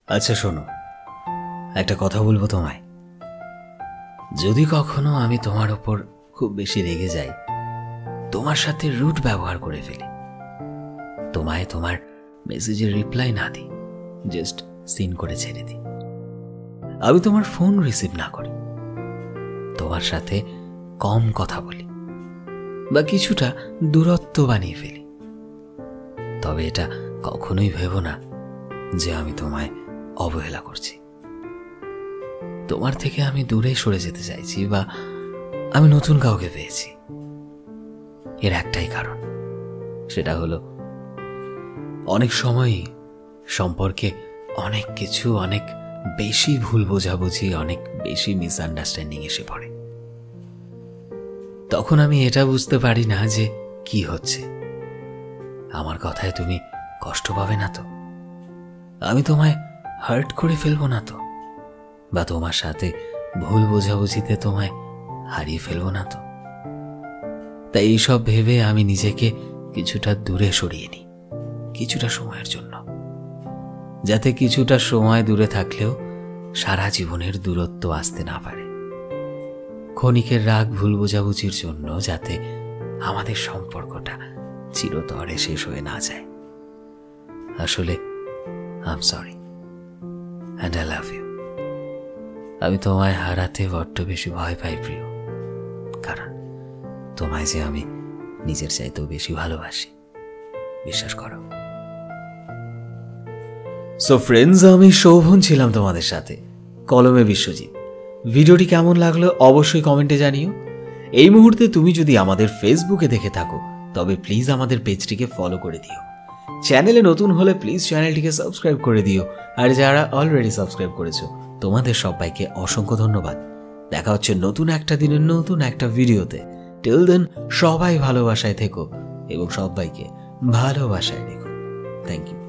আচ্ছা শোনো, একটা কথা বলবো তোমায়। যদি কখনো আমি তোমার ওপর খুব বেশি রেগে যাই, তোমার সাথে রুড ব্যবহার করে ফেলি, তোমায় তোমার মেসেজের রিপ্লাই না দিই, জাস্ট সিন করে ছেড়ে দিই, আমি তোমার ফোন রিসিভ না করি, তোমার সাথে কম কথা বলি বা কিছুটা দূরত্ব বানিয়ে ফেলি, তবে এটা কখনোই ভেবো না যে আমি তোমায় অবহেলা করছি, তোমার থেকে আমি দূরে সরে যেতে চাইছি বা আমি নতুন কাউকে পেয়েছি। এর একটাই কারণ, সেটা হলো অনেক সময়ই সম্পর্কে অনেক কিছু, অনেক বেশি ভুল বোঝাবুঝি, অনেক বেশি মিসআন্ডারস্ট্যান্ডিং এসে পড়ে। তখন আমি এটা বুঝতে পারি না যে কি হচ্ছে। আমার কথায় তুমি কষ্ট পাবে না তো? আমি তোমায় হার্ট করে ফেলবো না তো? বা তোমার সাথে ভুল বোঝাবুঝিতে তোমায় হারিয়ে ফেলবো না তো? তাই এইসব ভেবে আমি নিজেকে কিছুটা দূরে সরিয়ে নিই, কিছুটা সময়ের জন্য, যাতে কিছুটা সময় দূরে থাকলেও সারা জীবনের দূরত্ব আসতে না পারে। ক্ষণিকের রাগ ভুল বোঝাবুঝির জন্য যাতে আমাদের সম্পর্কটা চিরতরে শেষ হয়ে না যায়। আসলে I am sorry and I love you. আমি তোমায় হারাতে বড্ড বেশি ভয় পাই প্রিয়, কারণ তোমায় যে আমি নিজের চাইতেও বেশি ভালোবাসি, বিশ্বাস করো। সো ফ্রেন্ডস, আমি শোভন ছিলাম তোমাদের সাথে, কলমে বিশ্বজিৎ। ভিডিওটি কেমন লাগলো অবশ্যই কমেন্টে জানিও। এই মুহূর্তে তুমি যদি আমাদের ফেসবুকে দেখে থাকো তবে প্লিজ আমাদের পেজটিকে ফলো করে দিও। চ্যানেলে নতুন হলে প্লিজ চ্যানেলটিকে সাবস্ক্রাইব করে দিও। আর যারা অলরেডি সাবস্ক্রাইব করেছো তোমাদের সবাইকে অসংখ্য ধন্যবাদ। দেখা হচ্ছে নতুন একটা দিনের নতুন একটা ভিডিওতে। টিল দেন সবাই ভালোবাসায় থেকো এবং সবাইকে ভালোবাসায় রেখো। Thank you.